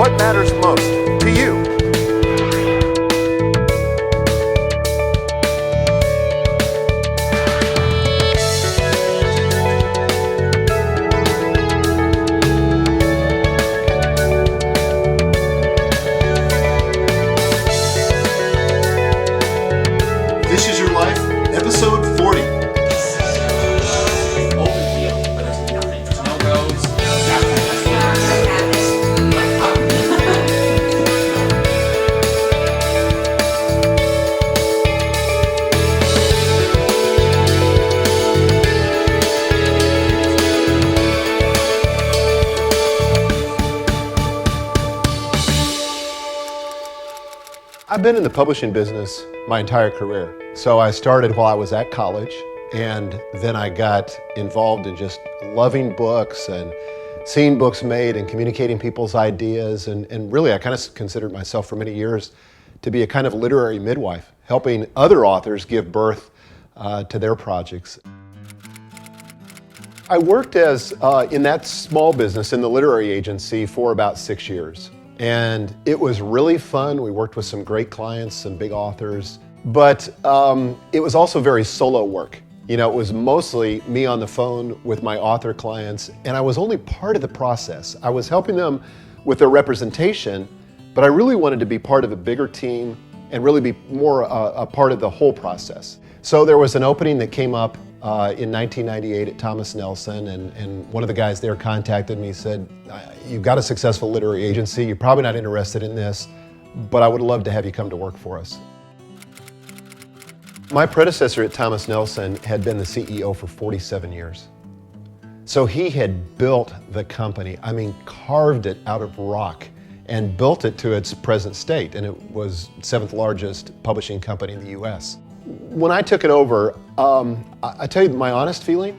what matters most to you. This is Your Life, episode 40. I've been in the publishing business my entire career. So I started while I was at college, and then I got involved in just loving books and seeing books made and communicating people's ideas. And really, I kind of considered myself for many years to be a kind of literary midwife, helping other authors give birth to their projects. I worked as in that small business in the literary agency for about 6 years. And it was really fun. We worked with some great clients, some big authors, but it was also very solo work. You know, it was mostly me on the phone with my author clients, and I was only part of the process. I was helping them with their representation, but I really wanted to be part of a bigger team and really be more a part of the whole process. So there was an opening that came up in 1998 at Thomas Nelson, and one of the guys there contacted me, said, "You've got a successful literary agency, you're probably not interested in this, but I would love to have you come to work for us." My predecessor at Thomas Nelson had been the CEO for 47 years. So he had built the company, I mean, carved it out of rock and built it to its present state, and it was 7th largest publishing company in the US. When I took it over, I tell you, my honest feeling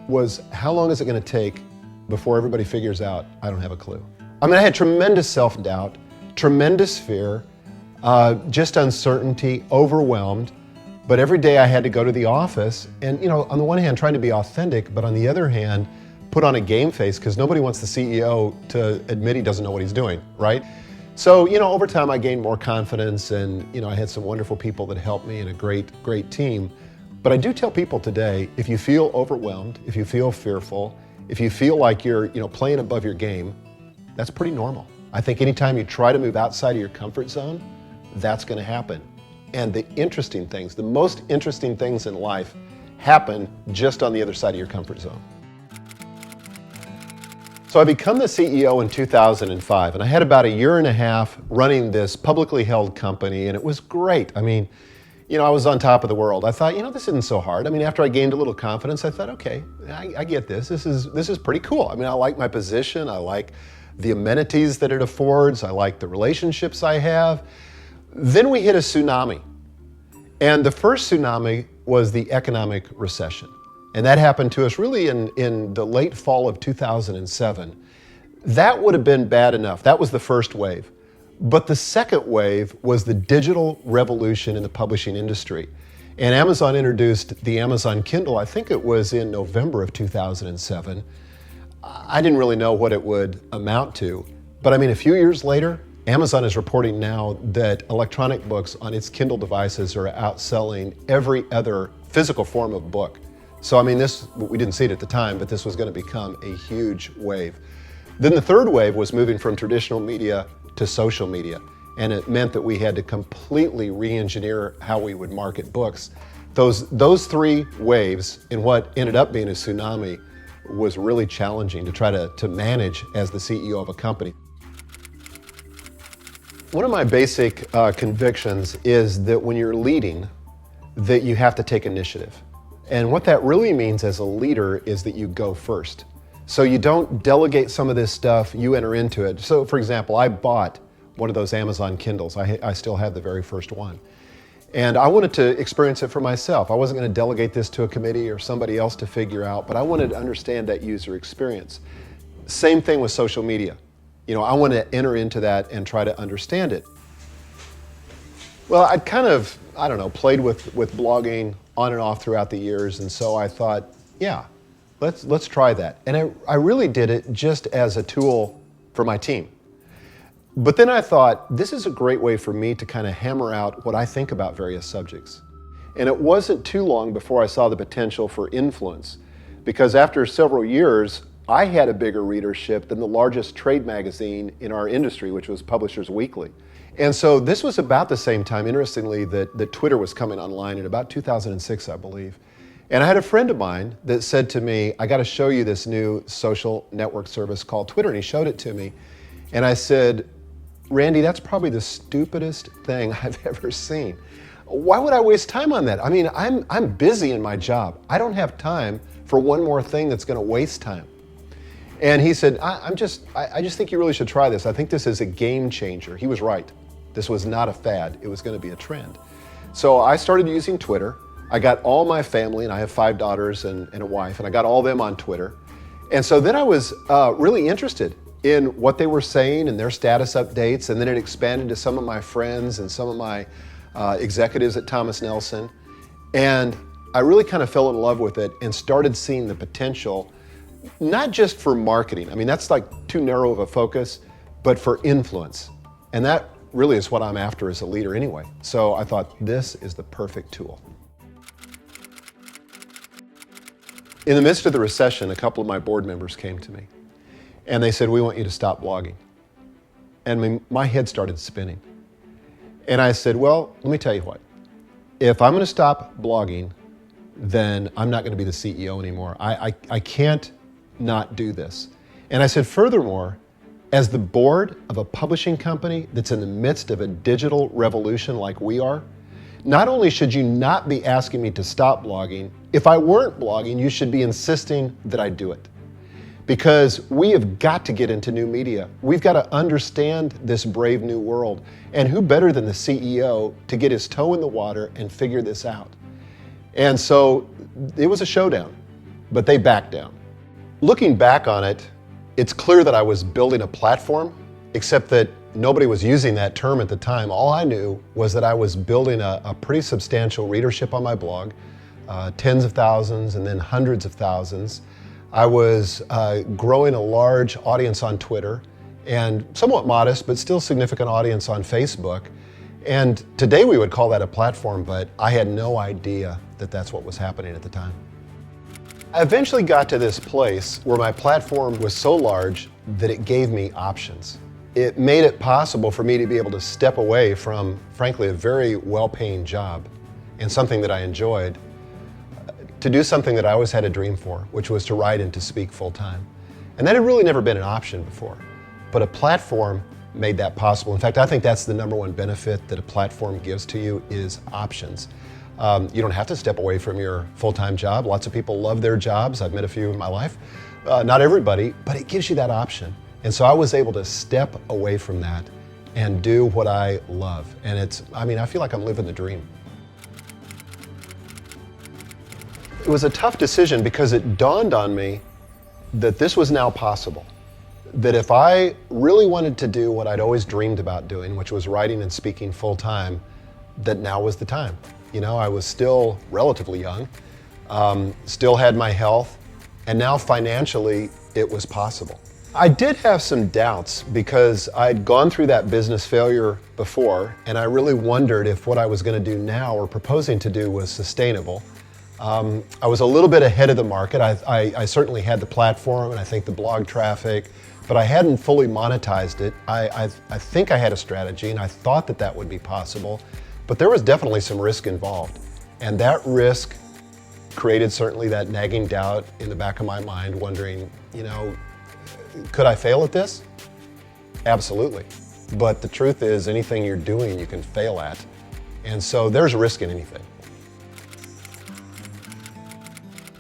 was, how long is it going to take before everybody figures out I don't have a clue? I mean, I had tremendous self-doubt, tremendous fear, just uncertainty, overwhelmed. But every day I had to go to the office and, you know, on the one hand, trying to be authentic, but on the other hand, put on a game face, because nobody wants the CEO to admit he doesn't know what he's doing, right? So, you know, over time I gained more confidence, and, you know, I had some wonderful people that helped me and a great team. But I do tell people today, if you feel overwhelmed, if you feel fearful, if you feel like you're, you know, playing above your game, that's pretty normal. I think anytime you try to move outside of your comfort zone, that's going to happen. And the interesting things, the most interesting things in life happen just on the other side of your comfort zone. So I became the CEO in 2005, and I had about a year and a half running this publicly held company, and it was great. I mean, you know, I was on top of the world. I thought, you know, this isn't so hard. I mean, after I gained a little confidence, I thought, okay, I get this. This is pretty cool. I mean, I like my position. I like the amenities that it affords. I like the relationships I have. Then we hit a tsunami. And the first tsunami was the economic recession. And that happened to us really in the late fall of 2007. That would have been bad enough. That was the first wave. But the second wave was the digital revolution in the publishing industry. And Amazon introduced the Amazon Kindle, I think it was in November of 2007. I didn't really know what it would amount to. But I mean, a few years later, Amazon is reporting now that electronic books on its Kindle devices are outselling every other physical form of book. So I mean, we didn't see it at the time, but this was going to become a huge wave. Then the third wave was moving from traditional media to social media. And it meant that we had to completely re-engineer how we would market books. Those three waves in what ended up being a tsunami was really challenging to try to manage as the CEO of a company. One of my basic convictions is that when you're leading, that you have to take initiative. And what that really means as a leader is that you go first. So you don't delegate some of this stuff, you enter into it. So for example, I bought one of those Amazon Kindles. I still have the very first one. And I wanted to experience it for myself. I wasn't going to delegate this to a committee or somebody else to figure out, but I wanted to understand that user experience. Same thing with social media. You know, I want to enter into that and try to understand it. Well, I'd kind of, I don't know, played with blogging on and off throughout the years, and so I thought, yeah, let's try that. And I really did it just as a tool for my team. But then I thought, this is a great way for me to kind of hammer out what I think about various subjects. And it wasn't too long before I saw the potential for influence, because after several years, I had a bigger readership than the largest trade magazine in our industry, which was Publishers Weekly. And so this was about the same time, interestingly, that Twitter was coming online in about 2006, I believe. And I had a friend of mine that said to me, I got to show you this new social network service called Twitter. And he showed it to me. And I said, Randy, that's probably the stupidest thing I've ever seen. Why would I waste time on that? I mean, I'm busy in my job. I don't have time for one more thing that's going to waste time. And he said, I just think you really should try this. I think this is a game changer. He was right. This was not a fad. It was going to be a trend. So I started using Twitter. I got all my family, and I have 5 daughters and a wife, and I got all them on Twitter. And so then I was really interested in what they were saying and their status updates, and then it expanded to some of my friends and some of my executives at Thomas Nelson. And I really kind of fell in love with it and started seeing the potential, not just for marketing. I mean, that's like too narrow of a focus, but for influence. And that really is what I'm after as a leader anyway. So I thought this is the perfect tool. In the midst of the recession, a couple of my board members came to me and they said, we want you to stop blogging. And my head started spinning. And I said, well, let me tell you what. If I'm going to stop blogging, then I'm not going to be the CEO anymore. I can't not do this. And I said, furthermore, as the board of a publishing company that's in the midst of a digital revolution like we are, not only should you not be asking me to stop blogging, if I weren't blogging, you should be insisting that I do it. Because we have got to get into new media. We've got to understand this brave new world. And who better than the CEO to get his toe in the water and figure this out? And so it was a showdown, but they backed down. Looking back on it, it's clear that I was building a platform, except that nobody was using that term at the time. All I knew was that I was building a pretty substantial readership on my blog, tens of thousands and then hundreds of thousands. I was growing a large audience on Twitter and somewhat modest, but still significant audience on Facebook. And today we would call that a platform, but I had no idea that that's what was happening at the time. I eventually got to this place where my platform was so large that it gave me options. It made it possible for me to be able to step away from, frankly, a very well-paying job and something that I enjoyed, to do something that I always had a dream for, which was to write and to speak full-time. And that had really never been an option before. But a platform made that possible. In fact, I think that's the number one benefit that a platform gives to you is options. You don't have to step away from your full-time job. Lots of people love their jobs. I've met a few in my life. Not everybody, but it gives you that option. And so I was able to step away from that and do what I love. And I feel like I'm living the dream. It was a tough decision because it dawned on me that this was now possible. That if I really wanted to do what I'd always dreamed about doing, which was writing and speaking full-time, that now was the time. You know, I was still relatively young, still had my health, and now financially it was possible. I did have some doubts because I'd gone through that business failure before, and I really wondered if what I was going to do now or proposing to do was sustainable. I was a little bit ahead of the market. I certainly had the platform and I think the blog traffic, but I hadn't fully monetized it. I think I had a strategy and I thought that that would be possible, but there was definitely some risk involved. And that risk created certainly that nagging doubt in the back of my mind, wondering, you know, could I fail at this? Absolutely. But the truth is, anything you're doing, you can fail at. And so there's risk in anything.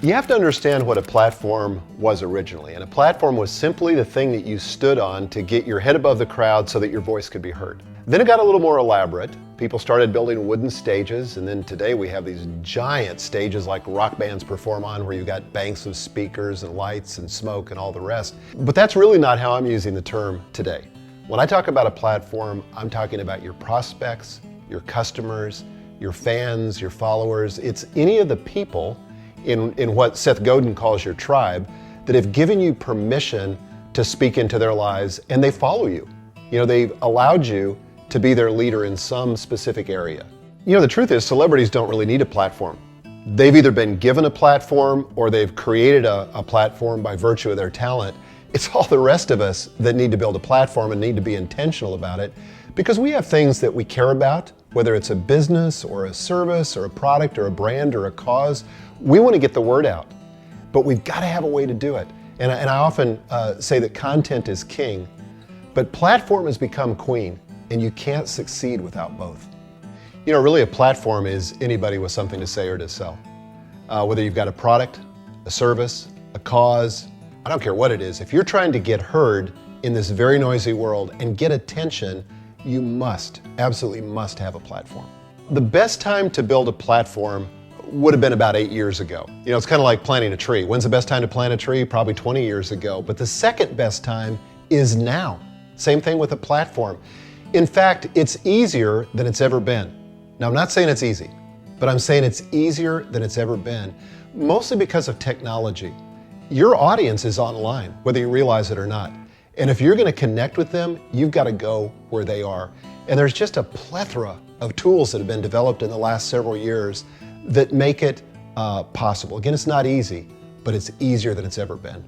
You have to understand what a platform was originally. And a platform was simply the thing that you stood on to get your head above the crowd so that your voice could be heard. Then it got a little more elaborate. People started building wooden stages, and then today we have these giant stages like rock bands perform on, where you got banks of speakers and lights and smoke and all the rest. But that's really not how I'm using the term today. When I talk about a platform, I'm talking about your prospects, your customers, your fans, your followers. It's any of the people in what Seth Godin calls your tribe that have given you permission to speak into their lives, and they follow you. You know, they've allowed you to be their leader in some specific area. You know, the truth is celebrities don't really need a platform. They've either been given a platform or they've created a platform by virtue of their talent. It's all the rest of us that need to build a platform and need to be intentional about it, because we have things that we care about, whether it's a business or a service or a product or a brand or a cause. We want to get the word out, but we've got to have a way to do it. And I often say that content is king, but platform has become queen, and you can't succeed without both. You know, really a platform is anybody with something to say or to sell. Whether you've got a product, a service, a cause, I don't care what it is. If you're trying to get heard in this very noisy world and get attention, you must, absolutely must have a platform. The best time to build a platform would have been about 8 years ago. You know, it's kind of like planting a tree. When's the best time to plant a tree? Probably 20 years ago. But the second best time is now. Same thing with a platform. In fact, it's easier than it's ever been. Now, I'm not saying it's easy, but I'm saying it's easier than it's ever been, mostly because of technology. Your audience is online, whether you realize it or not. And if you're going to connect with them, you've got to go where they are. And there's just a plethora of tools that have been developed in the last several years that make it possible. Again, it's not easy, but it's easier than it's ever been.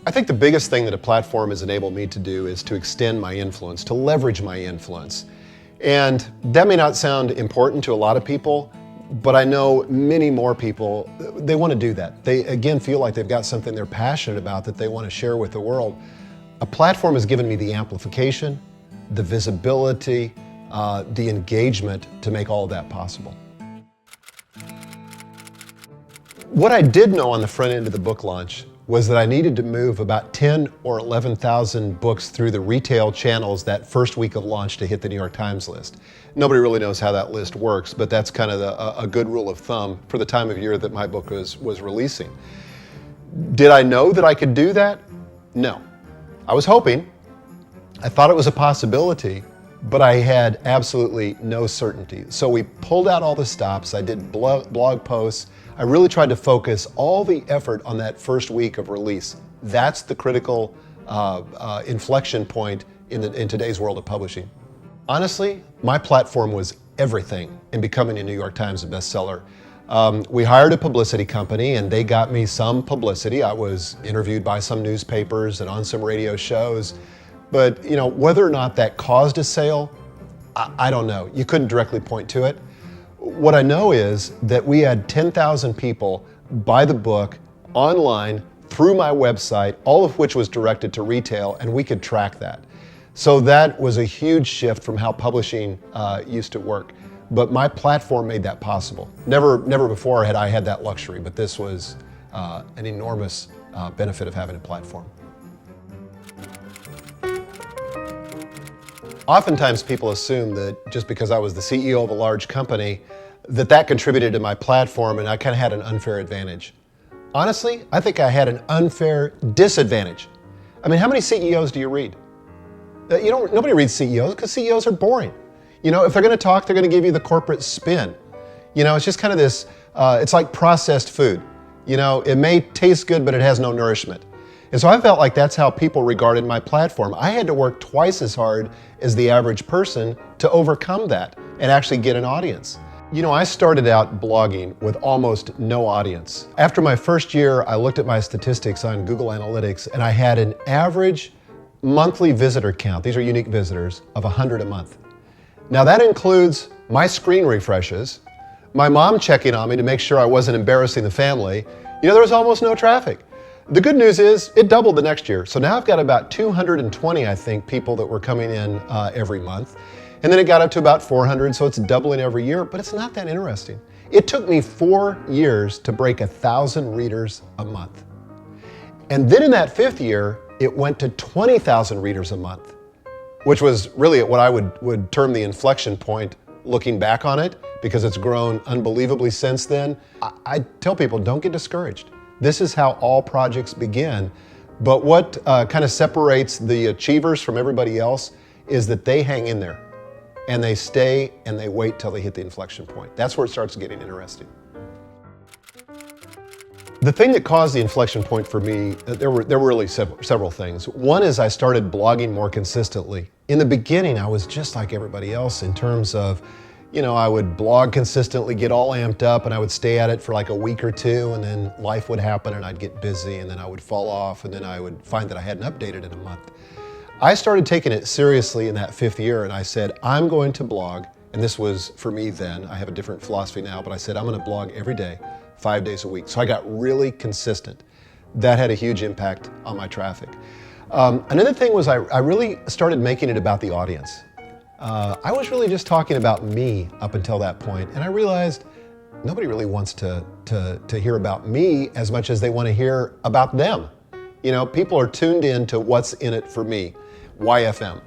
I think the biggest thing that a platform has enabled me to do is to extend my influence, to leverage my influence. And that may not sound important to a lot of people, but I know many more people, they want to do that. They, again, feel like they've got something they're passionate about that they want to share with the world. A platform has given me the amplification, the visibility, the engagement to make all of that possible. What I did know on the front end of the book launch was that I needed to move about 10 or 11,000 books through the retail channels that first week of launch to hit the New York Times list. Nobody really knows how that list works, but that's kind of a good rule of thumb for the time of year that my book was releasing. Did I know that I could do that? No. I was hoping. I thought it was a possibility, but I had absolutely no certainty. So we pulled out all the stops. I did blog posts. I really tried to focus all the effort on that first week of release. That's the critical inflection point in today's world of publishing. Honestly, my platform was everything in becoming a New York Times bestseller. We hired a publicity company and they got me some publicity. I was interviewed by some newspapers and on some radio shows. But you know, whether or not that caused a sale, I don't know. You couldn't directly point to it. What I know is that we had 10,000 people buy the book online through my website, all of which was directed to retail, and we could track that. So that was a huge shift from how publishing used to work. But my platform made that possible. Never before had I had that luxury, but this was an enormous benefit of having a platform. Oftentimes people assume that just because I was the CEO of a large company, that contributed to my platform and I kind of had an unfair advantage. Honestly, I think I had an unfair disadvantage. I mean, how many CEOs do you read? Nobody reads CEOs because CEOs are boring. You know, if they're going to talk, they're going to give you the corporate spin. You know, it's just kind of this, it's like processed food. You know, it may taste good, but it has no nourishment. And so I felt like that's how people regarded my platform. I had to work twice as hard as the average person to overcome that and actually get an audience. You know, I started out blogging with almost no audience. After my first year, I looked at my statistics on Google Analytics and I had an average monthly visitor count, these are unique visitors, of 100 a month. Now that includes my screen refreshes, my mom checking on me to make sure I wasn't embarrassing the family. You know, there was almost no traffic. The good news is it doubled the next year. So now I've got about 220, I think, people that were coming in every month. And then it got up to about 400, so it's doubling every year, but it's not that interesting. It took me 4 years to break 1,000 readers a month. And then in that 5th year, it went to 20,000 readers a month, which was really what I would term the inflection point looking back on it, because it's grown unbelievably since then. I tell people, don't get discouraged. This is how all projects begin. But what kind of separates the achievers from everybody else is that they hang in there and they stay and they wait till they hit the inflection point. That's where it starts getting interesting. The thing that caused the inflection point for me, there were really several things. One is I started blogging more consistently. In the beginning, I was just like everybody else in terms of, I would blog consistently, get all amped up, and I would stay at it for like a week or two, and then life would happen and I'd get busy, and then I would fall off, and then I would find that I hadn't updated in a month. I started taking it seriously in that 5th year, and I said, I'm going to blog, and this was for me then. I have a different philosophy now, but I said, I'm going to blog every day, 5 days a week. So I got really consistent. That had a huge impact on my traffic. Another thing was I really started making it about the audience. I was really just talking about me up until that point, and I realized nobody really wants to hear about me as much as they want to hear about them. People are tuned in to what's in it for me, YFM.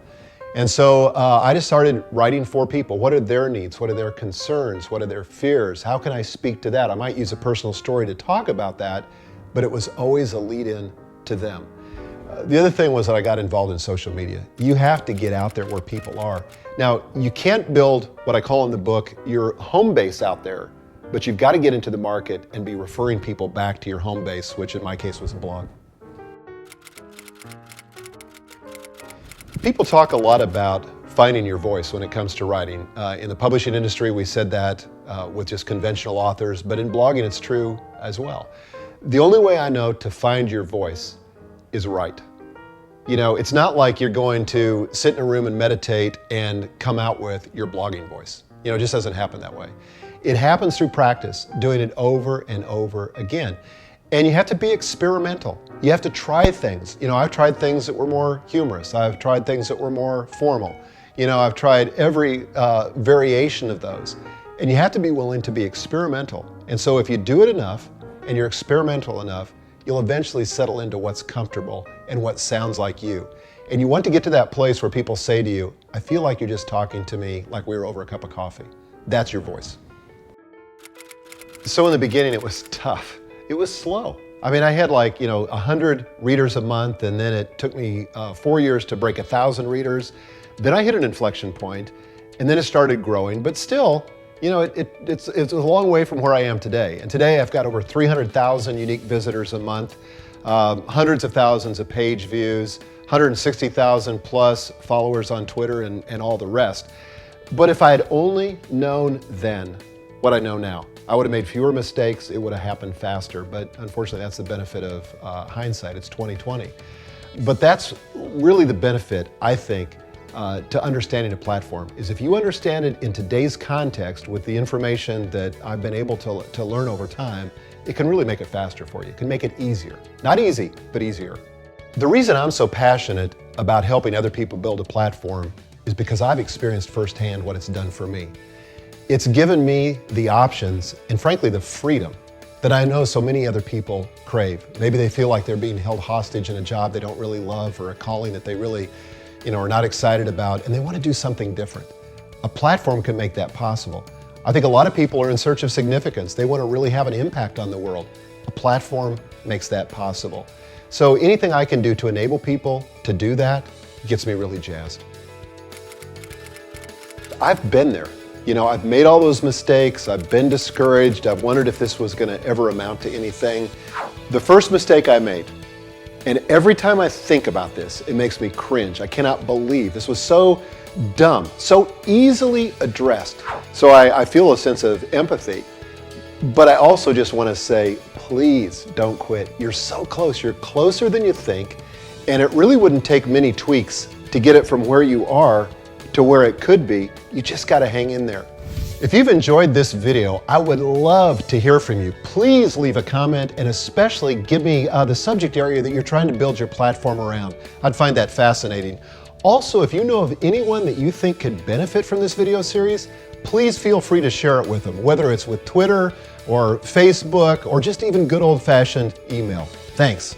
And so I just started writing for people. What are their needs? What are their concerns? What are their fears? How can I speak to that? I might use a personal story to talk about that, but it was always a lead-in to them. The other thing was that I got involved in social media. You have to get out there where people are. Now, you can't build what I call in the book your home base out there, but you've got to get into the market and be referring people back to your home base, which in my case was a blog. People talk a lot about finding your voice when it comes to writing. In the publishing industry, we said that with just conventional authors, but in blogging, it's true as well. The only way I know to find your voice is write. It's not like you're going to sit in a room and meditate and come out with your blogging voice. It just doesn't happen that way. It happens through practice, doing it over and over again. And you have to be experimental. You have to try things. I've tried things that were more humorous. I've tried things that were more formal. I've tried every variation of those. And you have to be willing to be experimental. And so if you do it enough and you're experimental enough, you'll eventually settle into what's comfortable and what sounds like you. And you want to get to that place where people say to you, I feel like you're just talking to me like we were over a cup of coffee. That's your voice. So in the beginning, it was tough. It was slow. I had 100 readers a month, and then it took me 4 years to break 1,000 readers. Then I hit an inflection point, and then it started growing, but still, it's a long way from where I am today. And today I've got over 300,000 unique visitors a month, hundreds of thousands of page views, 160,000 plus followers on Twitter, and all the rest. But if I had only known then what I know now, I would have made fewer mistakes, it would have happened faster, but unfortunately that's the benefit of hindsight, it's 2020. But that's really the benefit, I think, to understanding a platform, is if you understand it in today's context with the information that I've been able to learn over time, it can really make it faster for you. It can make it easier. Not easy, but easier. The reason I'm so passionate about helping other people build a platform is because I've experienced firsthand what it's done for me. It's given me the options and frankly the freedom that I know so many other people crave. Maybe they feel like they're being held hostage in a job they don't really love or a calling that they really are not excited about, and they want to do something different. A platform can make that possible. I think a lot of people are in search of significance. They want to really have an impact on the world. A platform makes that possible. So anything I can do to enable people to do that gets me really jazzed. I've been there. I've made all those mistakes, I've been discouraged, I've wondered if this was going to ever amount to anything. The first mistake I made, and every time I think about this, it makes me cringe. I cannot believe this was so dumb, so easily addressed. So I feel a sense of empathy, but I also just want to say, please don't quit. You're so close, you're closer than you think, and it really wouldn't take many tweaks to get it from where you are to where it could be. You just got to hang in there. If you've enjoyed this video, I would love to hear from you. Please leave a comment and especially give me the subject area that you're trying to build your platform around. I'd find that fascinating. Also, if you know of anyone that you think could benefit from this video series, please feel free to share it with them, whether it's with Twitter or Facebook or just even good old-fashioned email. Thanks.